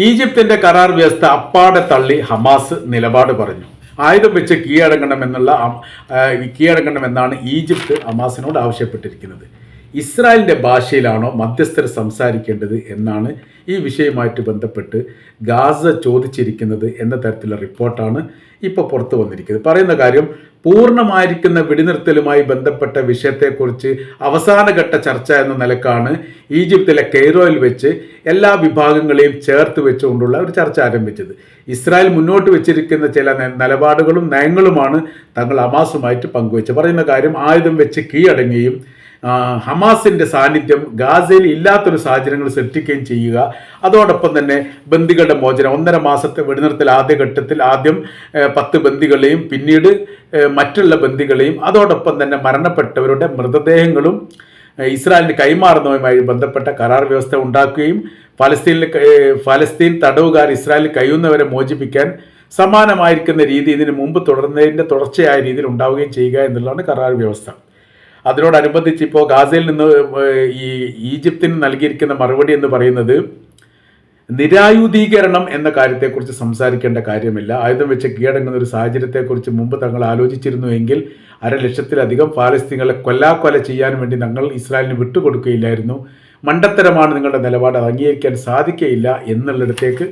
ഈജിപ്തിന്റെ കരാർ വ്യവസ്ഥ അപ്പാടെ തള്ളി ഹമാസ് നിലപാട് പറഞ്ഞു. ആയുധം വെച്ച് കീഴടങ്ങണമെന്നാണ് ഈജിപ്ത് ഹമാസിനോട് ആവശ്യപ്പെട്ടിരിക്കുന്നത്. ഇസ്രായേലിൻ്റെ ഭാഷയിലാണോ മധ്യസ്ഥർ സംസാരിക്കേണ്ടത് എന്നാണ് ഈ വിഷയവുമായിട്ട് ബന്ധപ്പെട്ട് ഗാസ ചോദിച്ചിരിക്കുന്നത് എന്ന തരത്തിലുള്ള റിപ്പോർട്ടാണ് ഇപ്പോൾ പുറത്തു വന്നിരിക്കുന്നത്. പറയുന്ന കാര്യം, പൂർണ്ണമായിരിക്കുന്ന വെടിനിർത്തലുമായി ബന്ധപ്പെട്ട വിഷയത്തെക്കുറിച്ച് അവസാനഘട്ട ചർച്ച എന്ന നിലക്കാണ് ഈജിപ്തിലെ കെയ്റോയിൽ വെച്ച് എല്ലാ വിഭാഗങ്ങളെയും ചേർത്ത് വെച്ചുകൊണ്ടുള്ള ഒരു ചർച്ച ആരംഭിച്ചത്. ഇസ്രായേൽ മുന്നോട്ട് വെച്ചിരിക്കുന്ന ചില നിലപാടുകളും നയങ്ങളുമാണ് തങ്ങൾ ഹമാസുമായിട്ട് പങ്കുവെച്ചത്. പറയുന്ന കാര്യം, ആയുധം വെച്ച് കീഴടങ്ങുകയും ഹമാസിൻ്റെ സാന്നിധ്യം ഗാസയിൽ ഇല്ലാത്തൊരു സാഹചര്യങ്ങൾ സൃഷ്ടിക്കുകയും ചെയ്യുക, അതോടൊപ്പം തന്നെ ബന്ദികളുടെ മോചനം, 1.5 മാസത്തെ വെടിനിർത്തൽ ആദ്യഘട്ടത്തിൽ ആദ്യം 10 ബന്ദികളെയും പിന്നീട് മറ്റുള്ള ബന്ദികളെയും അതോടൊപ്പം തന്നെ മരണപ്പെട്ടവരുടെ മൃതദേഹങ്ങളും ഇസ്രായേലിന് കൈമാറുന്നതുമായി ബന്ധപ്പെട്ട കരാർ വ്യവസ്ഥ ഉണ്ടാക്കുകയും ഫലസ്തീൻ തടവുകാർ ഇസ്രായേലിൽ കഴിയുന്നവരെ മോചിപ്പിക്കാൻ സമാനമായിരിക്കുന്ന രീതി ഇതിനു മുമ്പ് തുടർച്ചയായ രീതിയിൽ ഉണ്ടാവുകയും ചെയ്യുക എന്നുള്ളതാണ് കരാർ വ്യവസ്ഥ. അതിനോടനുബന്ധിച്ച് ഇപ്പോൾ ഗാസയിൽ നിന്ന് ഈ ഈജിപ്തിന് നൽകിയിരിക്കുന്ന മറുപടി എന്ന് പറയുന്നത്, നിരായുധീകരണം എന്ന കാര്യത്തെക്കുറിച്ച് സംസാരിക്കേണ്ട കാര്യമില്ല. ആയുധം വെച്ച് കീഴടങ്ങുന്ന ഒരു സാഹചര്യത്തെക്കുറിച്ച് മുമ്പ് തങ്ങൾ ആലോചിച്ചിരുന്നുവെങ്കിൽ 1,00,000-ലധികം ഫലസ്തീനുകളെ കൊല്ലാക്കൊല ചെയ്യാൻ വേണ്ടി ഞങ്ങൾ ഇസ്രായേലിന് വിട്ടുകൊടുക്കുകയില്ലായിരുന്നു. മണ്ടത്തരമാണ് നിങ്ങളുടെ നിലപാട്, അംഗീകരിക്കാൻ സാധിക്കുകയില്ല എന്നുള്ളിടത്തേക്ക്